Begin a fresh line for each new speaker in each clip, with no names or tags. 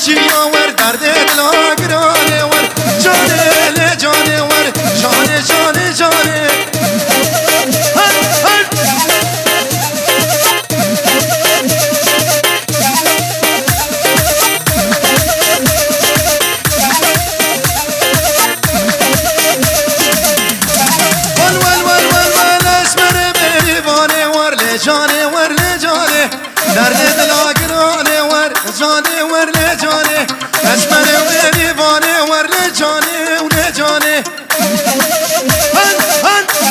جیا ور درد دلا گرانه ور جانه ل جانه ور جانه جانه جانه جانه ور جانه درد دلا گرانه ور جانه ور جانه اسمر و دیوانه ور جانه و جانه هن هن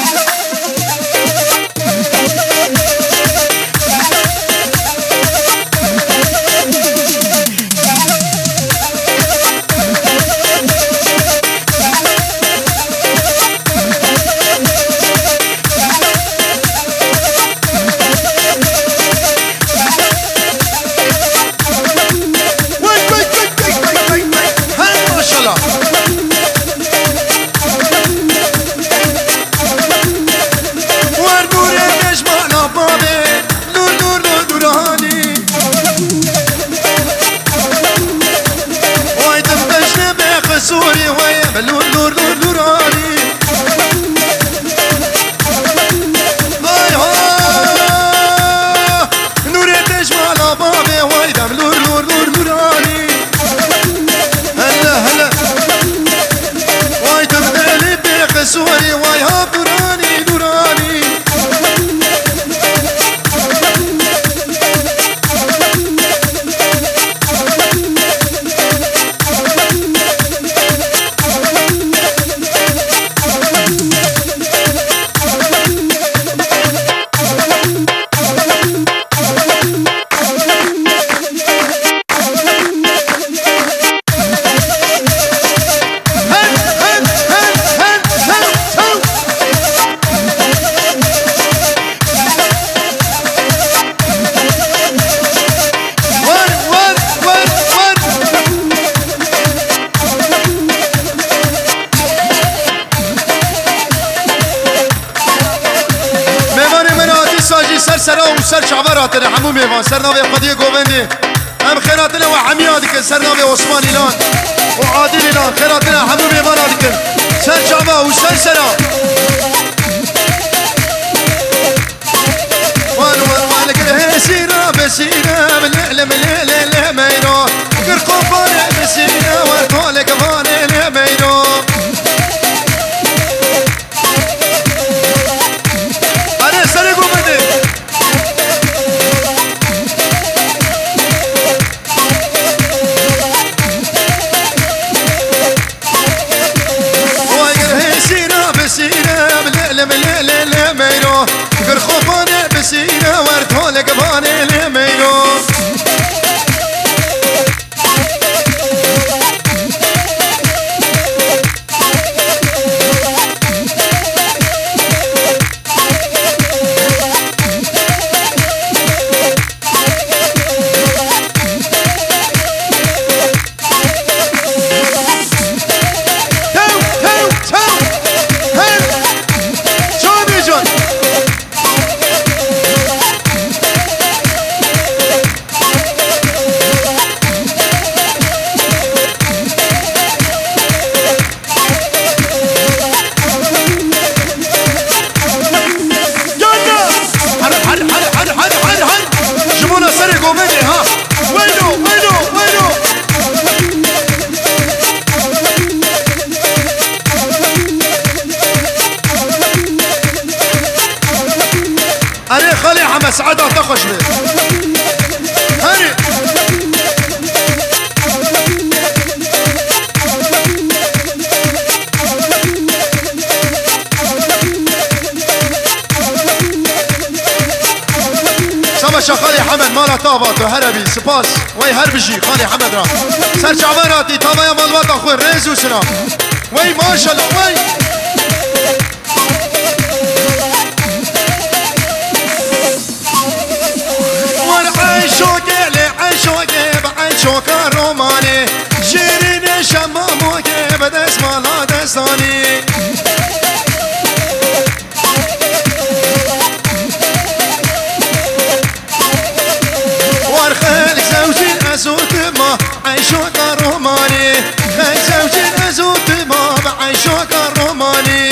سوري ويا بلور لور لور لوراني باي ها نور تجمع على بابي وايد بلور لور لور لوراني هلا هلا وايد بدلي بيق سوري ويا دوراني دوراني سر سرا و سر شعبرات همو میوان سر ناوی قدیه گووندی هم خیراتنا و حمیاد کن سر ناوی عثمان ایلان و عادل ایلان خیراتنا همو میوان کن سر شعبا و سر سرا وان وان وان كل سيرة بسيرة ملئ ملئ لا ميرو كرقوفان بسيرة ورطولك فان لا ميرو أنا سرقو بدي لا ميرو كرخوفاني بسينا ورطولك فاني لا ميرو أنا خلي حما سعادة تخش بي هاني سما خالي حمد مالا طابات وهربي سباس وي هربجي خالي حمد را سر شعباناتي طابا يا مالوات أخوي ريز وسنا وي ما شاء الله وي عيشوك روماني شيرين شماموك بدس مالا دستاني وارخلك زوجي أسوت ما عيشوك روماني خيزة وجن أزوت باب عيشوك روماني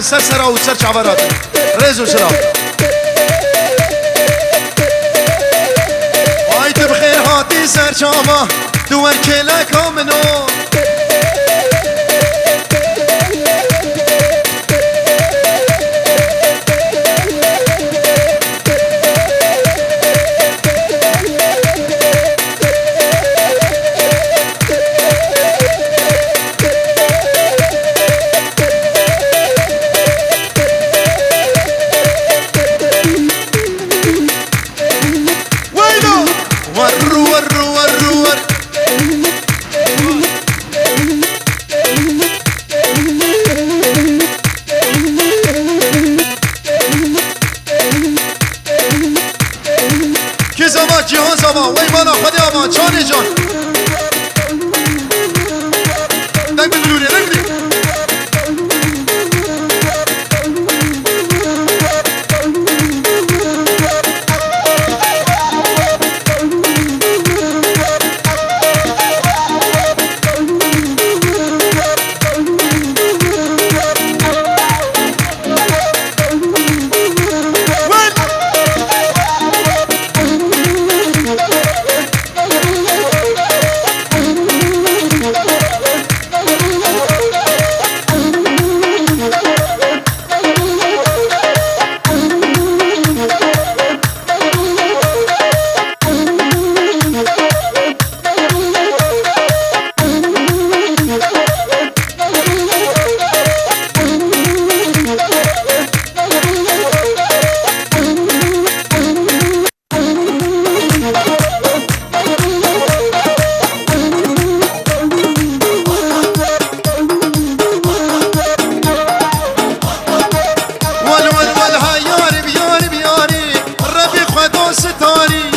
سرسرة وسرش عبارات ريزو شراب
وايت بخير هاتي سر شابا دور كلك منو خدا ستاری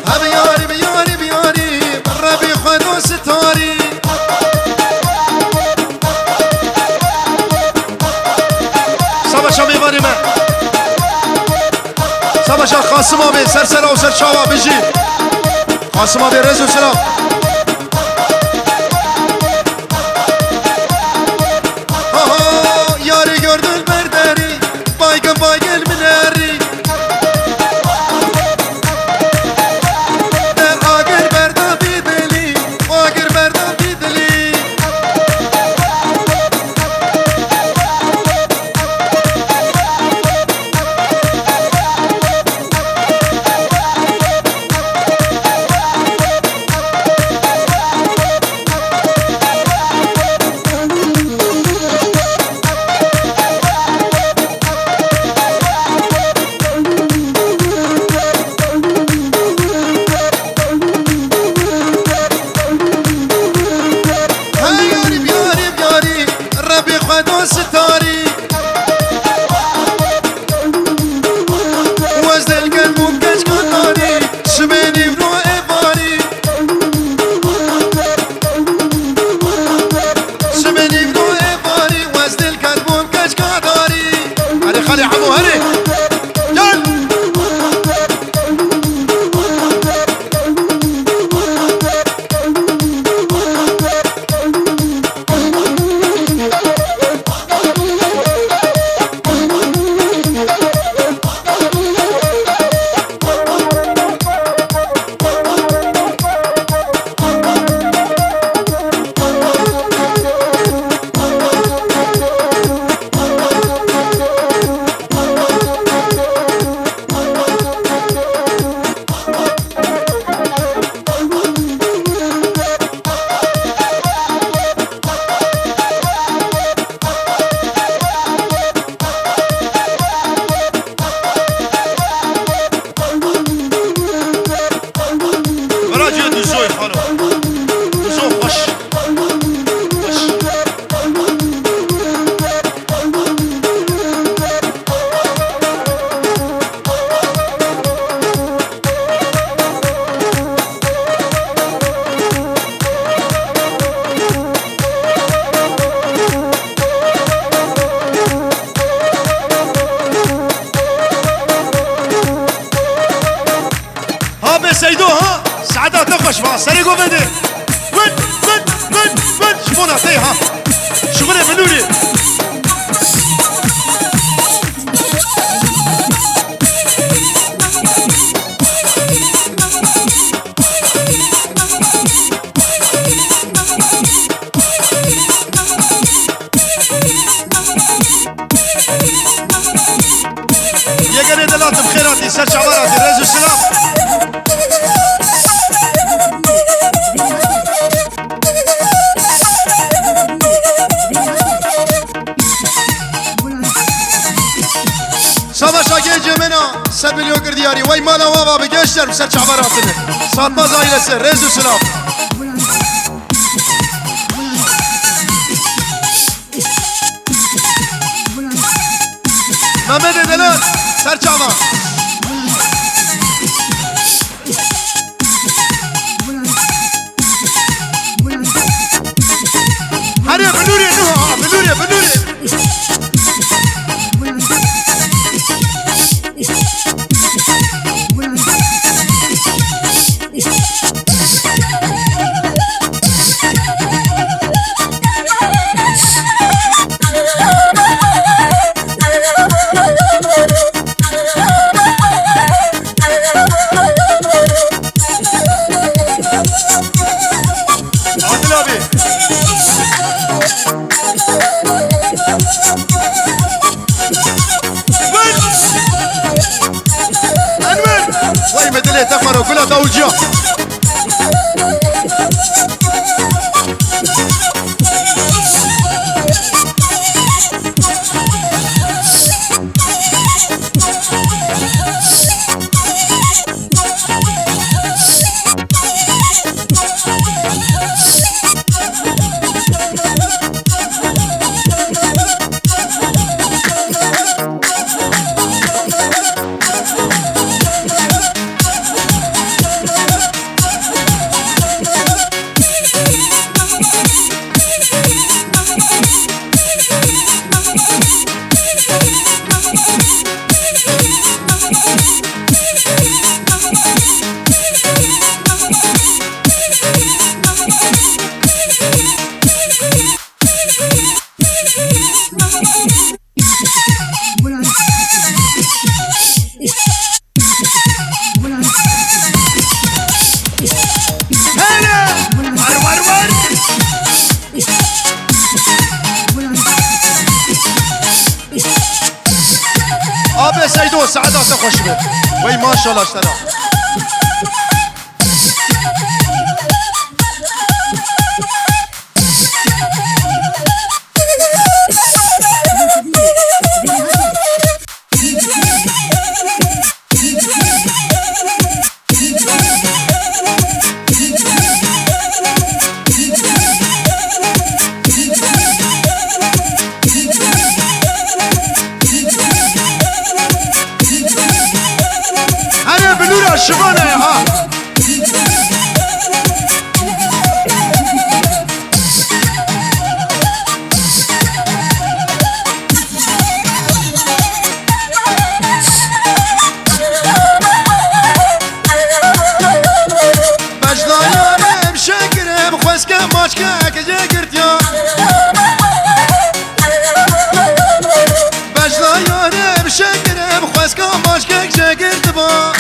هم یاری بیاری بیاری ربی خدا ستاری سبشا میباری من سبشا قاسم آبی سر سر و سر چاوا بجی قاسم آبی رزو سلام یاری gördün berderi baygın baygın mineri der agir berda bideli agir berda bideli ستاری وزد القلب وبكاش قطاري شميني بنو إباري شميني بنو إباري وزد القلب وبكاش قطاري هري خلي حمو هري يلا سيدو ها سعادة تخش مع سريقو بدي وين شوفونا طيه ها شوفونا بنوري يا قريد الله بخيراتي سرش عباراتي رزو السلام Savaşa gecemena Serbiliyor girdiyari Vay mala vava bir gençler Ser çabaratını Satmaz ailesi Rezu Sınav Mehmet Edeler Ser çaba Hadi Benuriye Nuha Benuriye تفروا كلها توجيه
سيدو سعادة تخش به وي ما شاء الله اشترى شبانه ها بجدايانم شكرم خوزكم ماشكا كجا قرتيا بجدايانم شكرم خوزكم ماشكا كجا قرتبا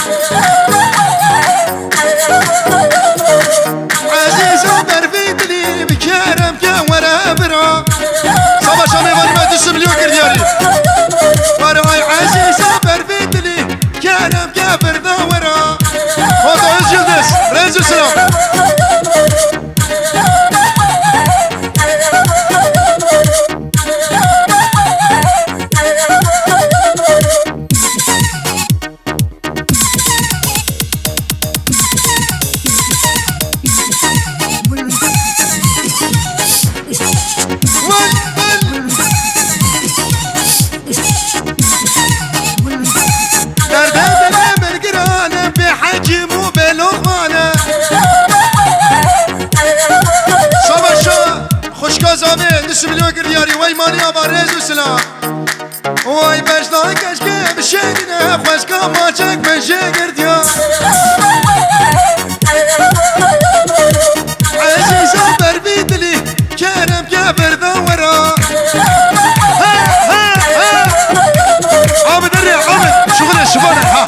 عزيزة برفيد لي بكرم كورا برا صبا شامي واني ما تسم مليون كردياري وراي عزيزة برفيد لي كرم كبر دورا فوتو عز جلدس رنزو سلام نص مليون كردياري وي ماني ابا ريزو سلام وي بجدا كشكي بشينا خوشكا ماچك بشي كرديا عزيزة بربيد لي كرم كبر دورا عابد الريح عابد شغل الشبانة ها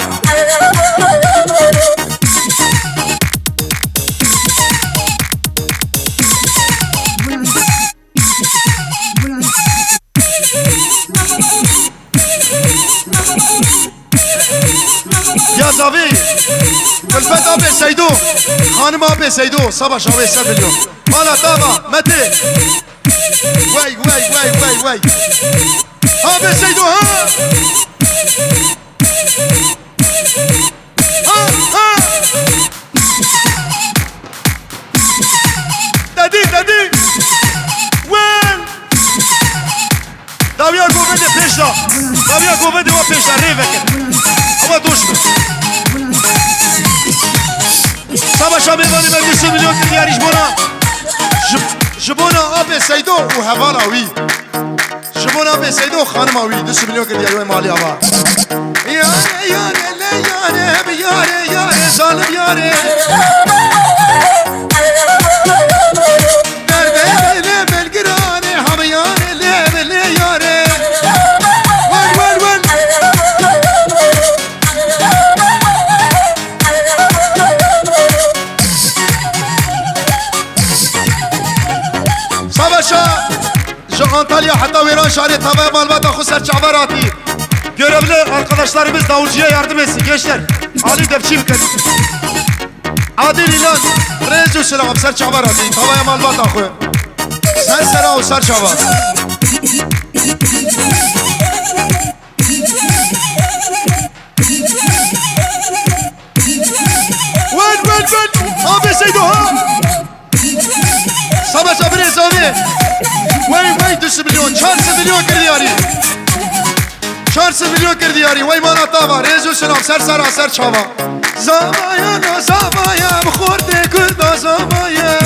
يا صبي الفت ابي سيدو خانم ابي سيدو صبا شاوي سر اليوم مالا طابا متي وي وي وي وي وي ابي سيدو ها دادي دادي وين داويا قوفدي بيشا داويا قوفدي وبيشا ريفك هو دوشمه صبا شامي واني ما تسم مليون كردياري جبونا ابي سيدو وهوالا وي جبونا ابي سيدو خانما وي 2 مليون كردياري وي مالي ابا ياري ياري ياري ياري ياري ظالم ياري دربي لي بالقراني هم ياري لي ياري وين وين صباشا جو Antalya hatta Viran şahri tavaya malbata Husser Çavarati. Görevli arkadaşlarımız davulcuya yardım etsin gençler. Ali Depçimkes, Adil İlan, Rezu Selam Ser Çavarati tavaya malbata Husser. Ser Sera Husser Çavar. Abi Seydo ha. Savaş abine savi. Vay 2 milyon, 4 milyon kırdiyari. 4 milyon kırdiyari. Vay manata var. Rezu Selam Ser Sera Ser Çavar. Zavaya na zavaya, khorde kurda zavaya.